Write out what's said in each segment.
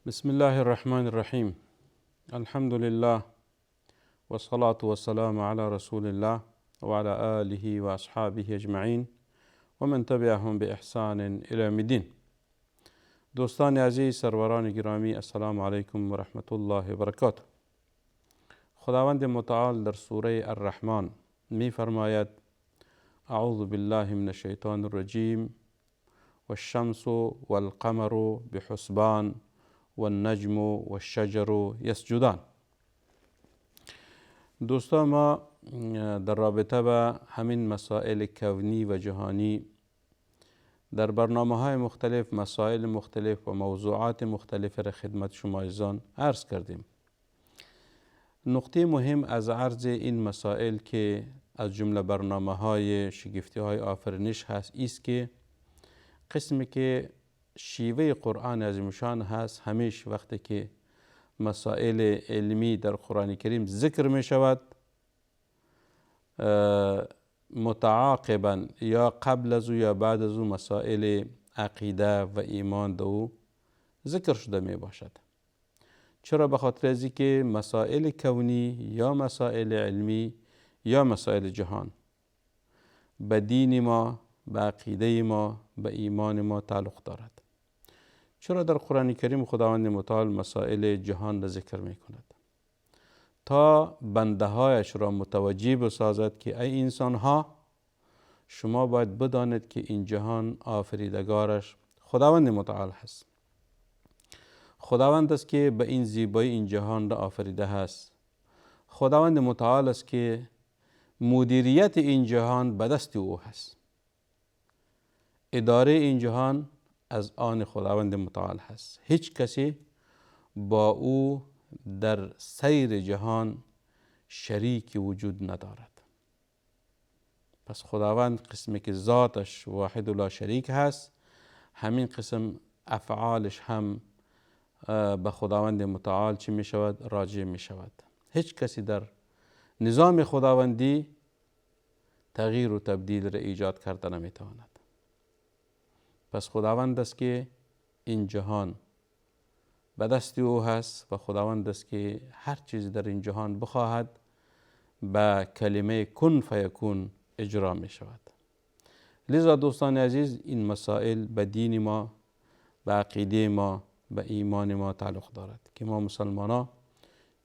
بسم الله الرحمن الرحیم. الحمد لله والصلاة والسلام على رسول الله وعلى آله وأصحابه أجمعین و من تبعهم بإحسان إلى یوم الدین. دوستان عزیز، سروران گرامی، السلام علیکم و رحمت الله و برکاته. خداوند متعال در سوره الرحمن می فرماید: اعوذ بالله من الشیطان الرجیم والشمس والقمر بحسبان والنجم والشجر یسجدان. دوستان، ما در رابطه با همین مسائل کونی و جهانی در برنامه‌های مختلف مسائل مختلف و موضوعات مختلف را خدمت شما عزیزان عرض کردیم. نقطه مهم از عرض این مسائل که از جمله برنامه‌های شگفتی‌های آفرینش هست است که قسمی که شیوه قرآن عظیم‌شان هست، همیشه وقتی که مسائل علمی در قرآن کریم ذکر می شود، متعاقبا یا قبل از او یا بعد از او مسائل عقیده و ایمان دو ذکر شده می باشد. چرا؟ به خاطر از اینکه مسائل کونی یا مسائل علمی یا مسائل جهان به دین ما، به عقیده ما، به ایمان ما تعلق دارد. چرا در قرآن کریم خداوند متعال مسائل جهان را ذکر می کند؟ تا بنده هایش را متوجه بسازد که ای انسان ها، شما باید بدانید که این جهان آفریدگارش خداوند متعال هست. خداوند است که به این زیبایی این جهان را آفریده هست. خداوند متعال است که مدیریت این جهان به دست او هست. اداره این جهان از آن خداوند متعال هست. هیچ کسی با او در سیر جهان شریک وجود ندارد. پس خداوند قسمی که ذاتش واحد و لا شریک هست، همین قسم افعالش هم به خداوند متعال چی می شود؟ راجع می شود. هیچ کسی در نظام خداوندی تغییر و تبدیل را ایجاد کرده نمی تواند. پس خداوند است که این جهان به دست او هست و خداوند است که هر چیز در این جهان بخواهد به کلمه کن فیکون اجرا می شود. لذا دوستان عزیز، این مسائل به دین ما، به عقیده ما، به ایمان ما تعلق دارد که ما مسلمان ها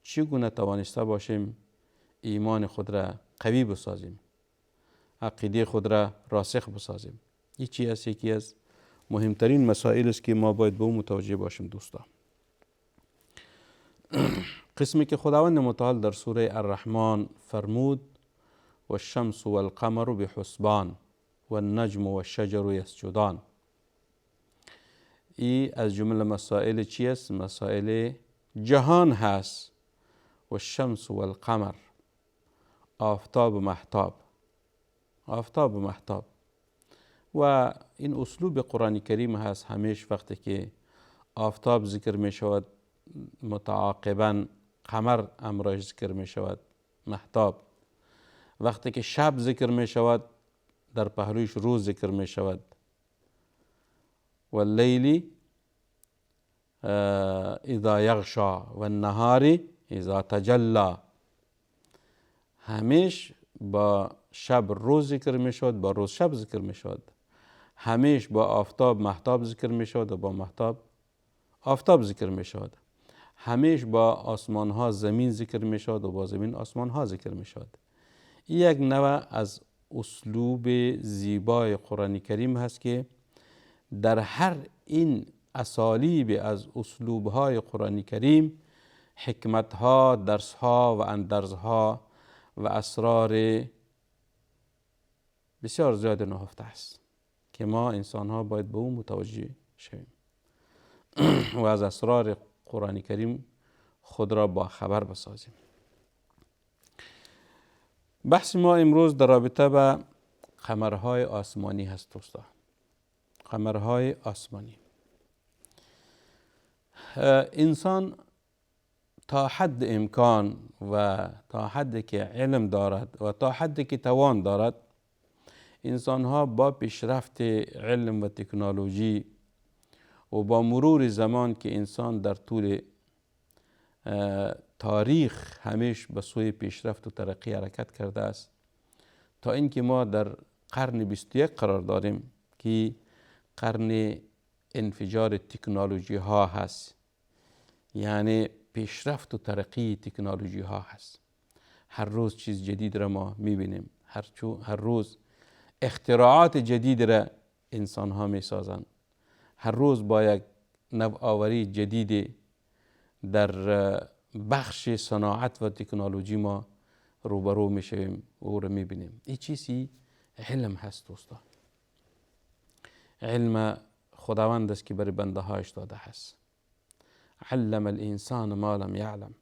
چگونه توانسته باشیم ایمان خود را قوی بسازیم، عقیده خود را راسخ بسازیم. این چی است؟ یکی از مهمترین مسائل است که ما باید به اون متوجه باشیم. دوستان، قسمی که خداوند متعال در سوره الرحمن فرمود: و الشمس و القمر بحسبان و النجم و الشجر یسجدان، ای از جمله مسائل چی است؟ مسائل جهان هست. و الشمس و القمر، آفتاب و مهتاب. آفتاب و مهتاب و این اسلوب قرآن کریم هست. همیشه وقتی که آفتاب ذکر می شود، متعاقبا قمر امرایش ذکر می شود، مهتاب. وقتی که شب ذکر می شود، در پهلویش روز ذکر می شود. و اللیل اذا یغشا و النهار اذا تجلی. همیشه با شب روز ذکر می شود، با روز شب ذکر می شود. همیشه با آفتاب مهتاب ذکر می شود و با مهتاب آفتاب ذکر می شود. همیشه با آسمان ها زمین ذکر می شود و با زمین آسمان ها ذکر می شود. این یک نوع از اسلوب زیبای قرآن کریم هست که در هر این اسالیب از اسلوب های قرآن کریم حکمت ها، درس ها و اندرز ها و اسرار بسیار زیاد نهفته است که ما انسان ها باید به اون متوجه شویم و از اسرار قرآن کریم خود را با خبر بسازیم. بحث ما امروز در رابطه با قمرهای آسمانی هست. دوستان، قمرهای آسمانی، انسان تا حد امکان و تا حد که علم دارد و تا حد که توان دارد، انسان ها با پیشرفت علم و تکنولوژی و با مرور زمان که انسان در طول تاریخ همیش به سوی پیشرفت و ترقی حرکت کرده است تا اینکه ما در قرن 21 قرار داریم که قرن انفجار تکنولوژی ها هست، یعنی پیشرفت و ترقی تکنولوژی ها هست. هر روز چیز جدید را ما میبینیم، هر روز اختراعات جدید را انسان ها میسازند، هر روز با یک نوآوری جدید در بخش صناعت و تکنولوژی ما روبرو میشویم و او را میبینیم. این چیزی علم هست دوستان. علم خداوند است که برای بنده هایش داده هست. علم الانسان ما لم یعلم.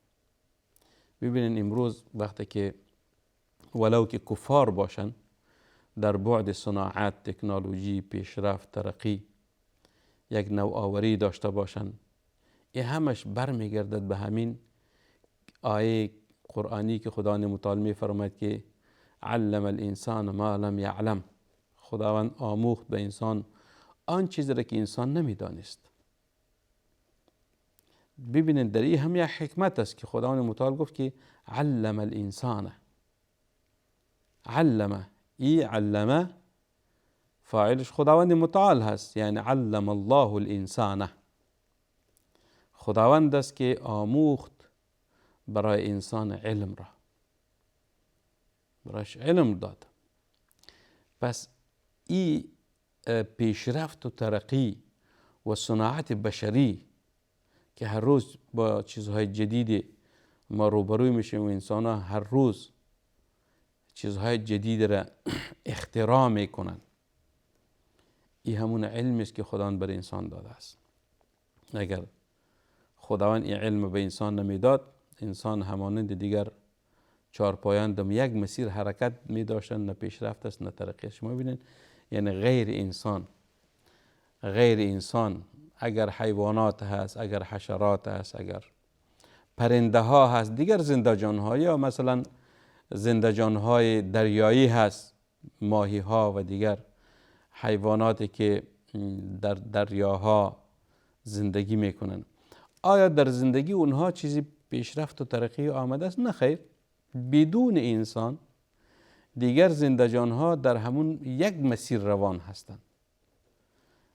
ببینین امروز وقتی که ولو که کفار باشن در بعد صناعت، تکنولوژی، پیشرفت، ترقی یک نوآوری داشته باشن، این همش برمیگردد به همین آیه قرآنی که خداوند متعال میفرماید که علم الانسان ما لم یعلم. خداوند آموخت به انسان آن چیزی را که انسان نمیدانست. ببینید در این هم یک حکمت است که خداوند متعال گفت که علم الانسان. علم، ای علمه فاعلش خداوند متعال هست، یعنی علم الله الانسان. خداوند است که آموخت برای انسان علم را، برایش علم داد. پس این پیشرفت و ترقی و صناعت بشری که هر روز با چیزهای جدید ما روبروی میشیم و انسان ها هر روز چیزهای جدید را اختراع میکنن، این همون علمی است که خداوند بر انسان داده است. اگر خداوند این علم به انسان نمیداد، انسان همانند دیگر چارپایان در یک مسیر حرکت می داشتن، نه پیشرفت است نه ترقی است. شما ببینید یعنی غیر انسان اگر حیوانات هست، اگر حشرات هست، اگر پرنده ها هست، دیگر زنده جان ها، یا مثلا زنده جان های دریایی هست، ماهی ها و دیگر حیواناتی که در دریاها زندگی میکنن، آیا در زندگی اونها چیزی پیشرفت و ترقی آمده است؟ نه خیر. بدون انسان دیگر زنده جان ها در همون یک مسیر روان هستند.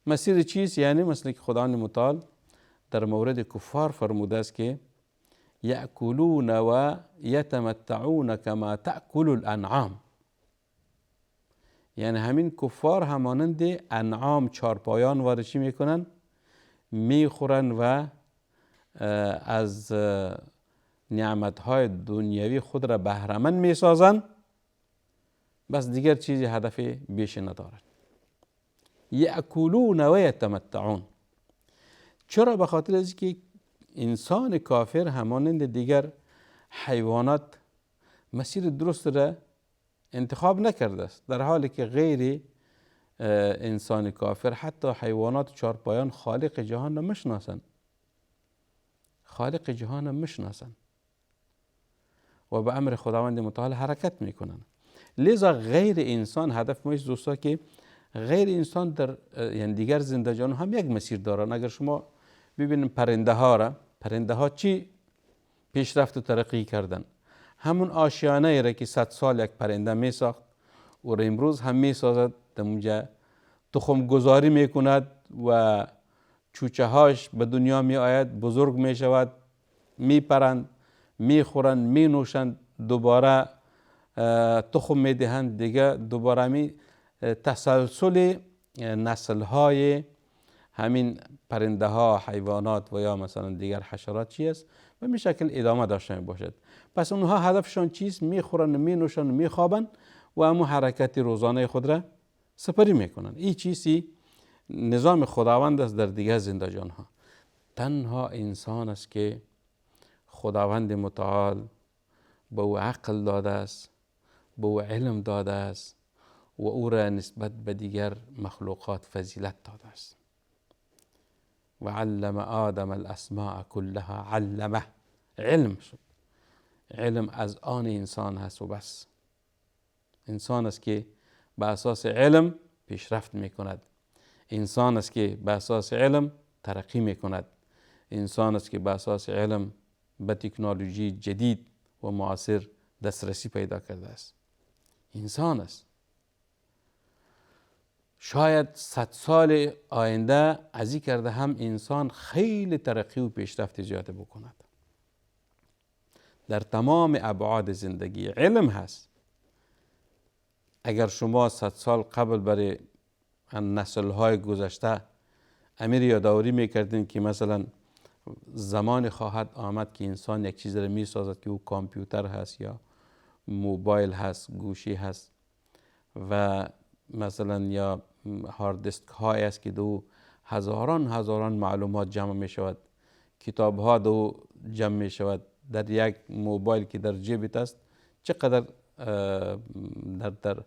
مسیر چیست؟ یعنی مثل که خداوند متعال در مورد کفار فرموده است که یأکلون و یتمتعون کما تأکل الانعام. یعنی همین کفار همانند انعام چارپایان وارشی میکنن، میخورن و از نعمتهای دنیوی خود را بهره‌مند میسازن، بس دیگر چیزی هدف بیش ندارد. یأکلون و یتمتعون. چرا؟ به خاطر از که انسان کافر همانند دیگر حیوانات مسیر درست را انتخاب نکرده است، در حالی که غیر انسان کافر حتی حیوانات چارپایان خالق جهان را میشناسند. خالق جهان را میشناسند و به امر خداوند متعال حرکت میکنند. لذا غیر انسان، هدف ما دوستا که غیر انسان در یعنی دیگر زنده جان هم یک مسیر دارن. اگر شما ببینید پرنده ها را، پرنده ها چی پیشرفت و ترقی کردن؟ همون آشیانه را که 100 سال یک پرنده می ساخت و امروز هم می سازد، در اونجا تخم گذاری می کند و چوچه هاش به دنیا می آید، بزرگ می شود، می پرند، می خورند، می نوشند، دوباره تخم می دهند، دیگه دوباره می تسلسل نسل های همین پرنده ها، حیوانات و یا مثلا دیگر حشرات چی است و می شکل ادامه داشته می باشد. پس اونها هدفشان چیست؟ می خورند، می نوشند، می خوابند و همون حرکت روزانه خود را سپری می کنند. این چیزی نظام خداوند است در دیگر زنده جان ها. تنها انسان است که خداوند متعال به او عقل داده است، به او علم داده است و او را نسبت به دیگر مخلوقات فضیلت داده است. و علم آدم الاسماء كلها. علمه، علم شد. علم از آن انسان هست و بس. انسان است که به اساس علم پیشرفت می کند. انسان است که به اساس علم ترقی می کند. انسان است که به اساس علم به تکنولوژی جدید و معاصر دسترسی پیدا کرده است. انسان است. شاید 100 سال آینده از این کرده هم انسان خیلی ترقی و پیشرفت زیاده بکند. در تمام ابعاد زندگی علم هست. اگر شما 100 سال قبل برای نسل‌های گذشته امیر یادآوری میکردین که مثلا زمان خواهد آمد که انسان یک چیز را میسازد که او کامپیوتر هست یا موبایل هست، گوشی هست و مثلا یا هارد دیسک های است که دو هزاران معلومات جمع می شود، کتاب ها دو جمع می شود در یک موبایل که در جیبت است. چقدر در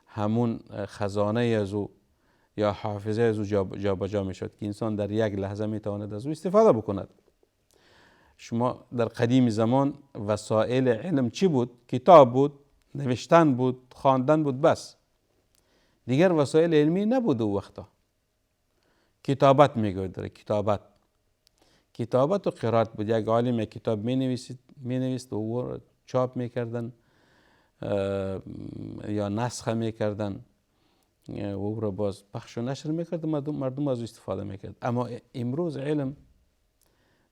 همون خزانه از او یا حافظه از او جابجا می شود که انسان در یک لحظه می تواند از او استفاده بکند. شما در قدیم زمان وسایل علم چی بود؟ کتاب بود، نوشتن بود، خواندن بود، بس دیگر وسایل علمی نبود. او وقتا کتابت میگوید، داره کتابت و قرائت بود. یک عالم کتاب می نویست و او چاپ میکردن یا نسخه میکردن و او را باز پخش و نشر میکرد، مردم از استفاده میکرد. اما امروز علم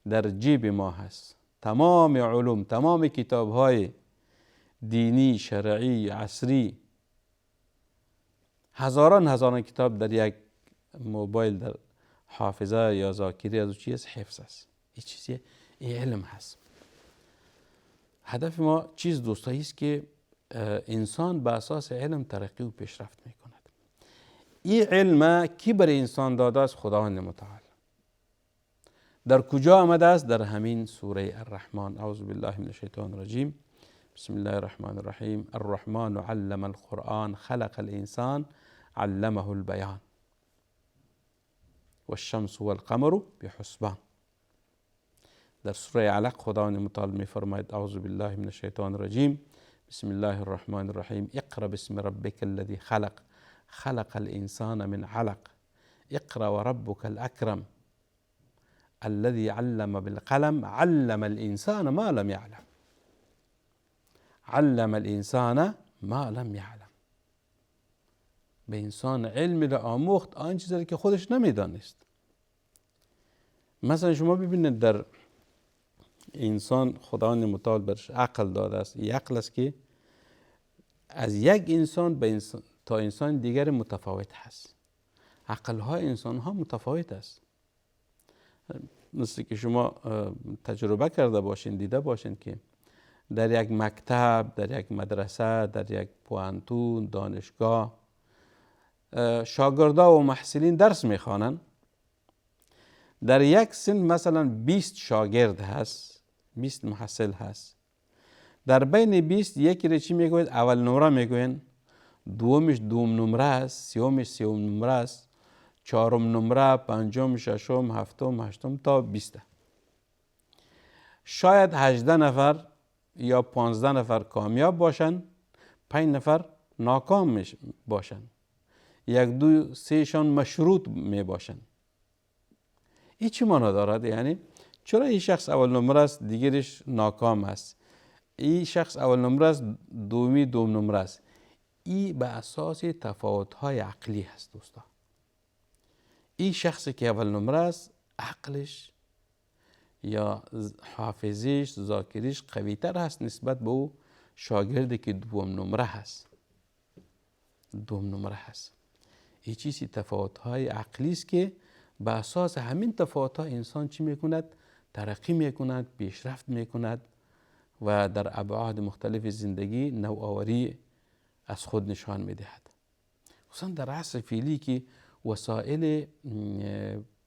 در جیب ما هست. تمام علوم، تمام کتاب های دینی، شرعی، عصری، هزاران کتاب در یک موبایل در حافظه یا ذاکره از چیز حفظ است. این چیزی علم هست. هدف ما چیز دوستایی است که انسان به اساس علم ترقی و پیشرفت می کند. این علم کی برای انسان داده است؟ خداوند متعال. در کجا آمده است؟ در همین سوره الرحمن. اعوذ بالله من الشیطان الرجیم. بسم الله الرحمن الرحیم. الرحمن علم القرآن خلق الانسان علمه البیان والشمس والقمر بحسبان. در سوره علق خداوند متعال می فرماید اعوذ بالله من الشیطان الرجیم. بسم الله الرحمن الرحیم. اقرأ باسم ربک الذی خلق الانسان من علق اقرأ وربک الاکرم الذي علم بالقلم علم الانسان ما لم يعلم. علم الانسان ما لم يعلم. به انسان علم را آموخت آن چیزی که خودش نمیدانست. مثلا شما ببینید در انسان خداوند متعال برش عقل داده است. این عقل است که از یک انسان به تا انسان دیگر متفاوت هست. عقل‌های انسان‌ها متفاوت است. مثل که شما تجربه کرده باشین، دیده باشین که در یک مکتب، در یک مدرسه، در یک پوهنتون، دانشگاه شاگردا و محصلین درس میخوانند. در یک سن مثلا 20 شاگرد هست، 20 محصل هست. در بین 20 یکی را چی میگوید؟ اول نمره میگوین، دومش دوم نمره است، سومش سوم نمره است، چهارم نمره، پنجم، ششم، هفتم، هشتم تا 20. شاید 18 نفر یا 15 نفر کامیاب باشن، 5 نفر ناکام باشن، 1 2 3 شان مشروط می باشن. این چی معنی دارد؟ یعنی چرا این شخص اول نمره است دیگرش ناکام است، این شخص اول نمره است دومی دوم نمره است؟ این به اساس تفاوت‌های عقلی هست دوستا. این شخصی که اول نمره است عقلش یا حافظش، ذاکرش قوی‌تر هست نسبت به او شاگردی که دوم نمره هست. این چیزی تفاوت‌های عقلی است که به اساس همین تفاوت‌ها انسان چی میکند؟ ترقی میکند، پیشرفت میکند و در ابعاد مختلف زندگی نوآوری از خود نشان میدهد. خصوصا در عصر فعلی که وسایل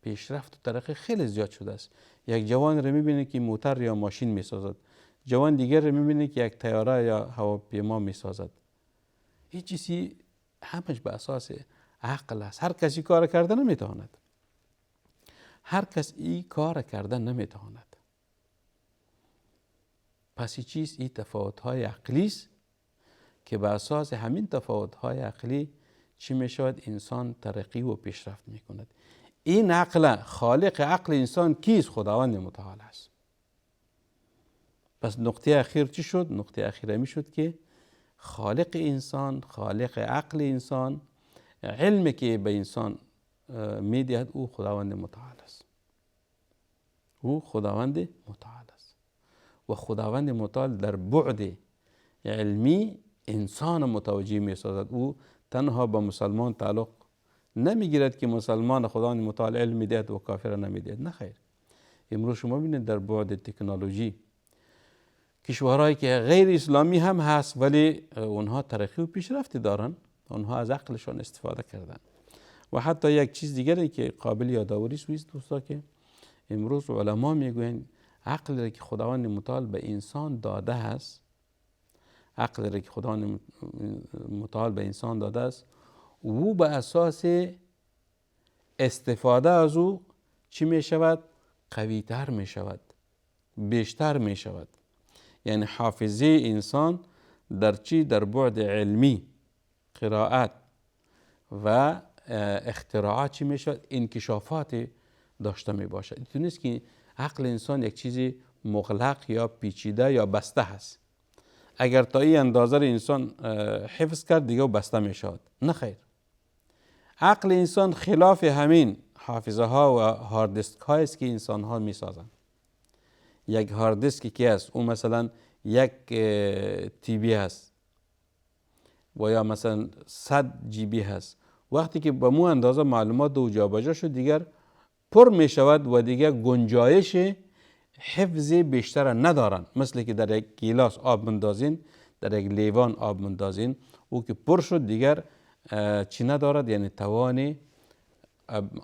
پیشرفت و ترقی خیلی زیاد شده است. یک جوان رو میبینه که موتر یا ماشین میسازد، جوان دیگر رو میبینه که یک طیاره یا هواپیما میسازد. هیچ چیزی همش به اساس عقل است. هر کسی کار کردن نمیتواند. هر کس این کار کردن نمیتواند. پس این چیز این تفاوت‌های عقلی است که به اساس همین تفاوت‌های عقلی چی میشود؟ انسان ترقی و پیشرفت میکند. این عقل، خالق عقل انسان کیست؟ خداوند متعال است. پس نقطه اخیر چی شد؟ نقطه اخیر می شد که خالق انسان، خالق عقل انسان، علمی که به انسان می دهد او خداوند متعال است. او خداوند متعال است و خداوند متعال در بعد علمی انسان متوجه می سازد. او تنها به مسلمان تعلق نمی گیرد که مسلمان خداوند متعال علم می دهد و کافر نمی دهد. نه خیر. امروز شما ببینید در بعد تکنولوژی کشورهایی که غیر اسلامی هم هست ولی اونها ترقی و پیشرفتی دارن، اونها از عقلشان استفاده کردن. و حتی یک چیز دیگری که قابل یادآوری است دوستا که امروز علما میگویند عقلی را که خداوند متعال به انسان داده است، عقلی را که خداوند متعال به انسان داده است، او به اساس استفاده از او چی می شود؟ قوی تر می شود، بیشتر می شود. یعنی حافظه انسان در چی؟ در بعد علمی، قرائت و اختراعات چی می شود؟ انکشافات داشته می باشد. این نیست که عقل انسان یک چیزی مغلق یا پیچیده یا بسته هست. اگر تا این اندازه انسان حفظ کرد دیگه بسته می شود. نه خیر. عقل انسان خلاف همین حافظه ها و هارد دیسک های است که انسان ها می سازند. یک هارد دیسکی که است اون مثلا یک تی بی هست و یا مثلا 100 جی بی هست. وقتی که به مو اندازه معلومات دو جابجا شد دیگر پر می شود و دیگر گنجایش حفظ بیشتر ندارن. مثل که در یک گیلاس آب مندازین، در یک لیوان آب مندازین، او که پر شد دیگر چی ندارد؟ یعنی توان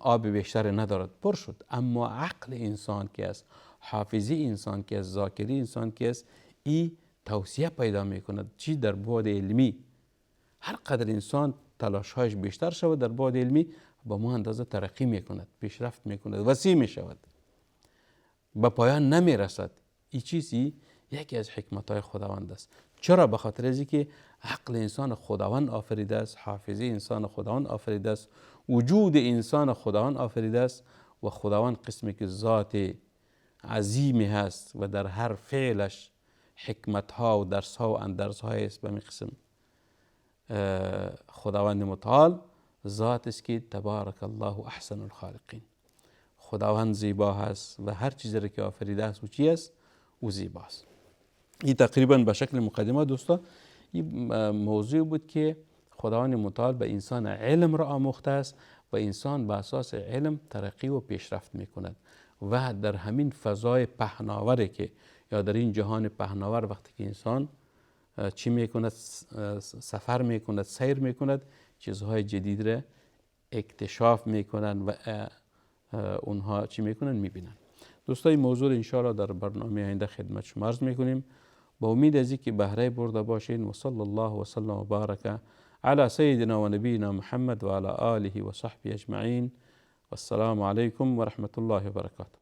آب بیشتر ندارد، پر شد. اما عقل انسان که است، حافظه انسان که است، ذاکره انسان که است، این توسعه پیدا می کند. چی؟ در بعد علمی. هر قدر انسان تلاشهایش بیشتر شود در بعد علمی با ما اندازه ترقی می کند، پیشرفت می کند، وسیع می شود، به پایان نمی رسد. این چیزی یکی از حکمتهای خداوند است. چرا؟ به خاطر از اینکه عقل انسان خداوند آفریده است، حافظه انسان خداوند آفریده است، وجود انسان خداوند آفریده است و خداوند قسمی که ذات عظیمی هست و در هر فعلش حکمت ها و درس ها و اندرس های است. به می قسم خداوند متعال ذات است که تبارک الله احسن الخالقین. خداوند زیبا هست و هر چیزی را که آفریده است و چی است؟ او زیباست. این تقریبا به شکل مقدمه دوستا این موضوع بود که خداوند متعال به انسان علم را آموخته است و انسان به اساس علم ترقی و پیشرفت می کند و در همین فضای پهناوره که یا در این جهان پهناور وقتی که انسان چی می کند؟ سفر می کند، سیر می کند، چیزهای جدید را اکتشاف می کنند و اونها چی می کنند؟ می بینند. دوستای موضوع انشاءالله در برنامه آینده خدمت شما عرض می کنیم. با امید از اینکه بهره برده باشین. و صلی الله و سلم و بارک علی سیدنا و نبینا محمد و علی آله و صحبه اجمعین. والسلام علیکم و رحمت الله و برکاته.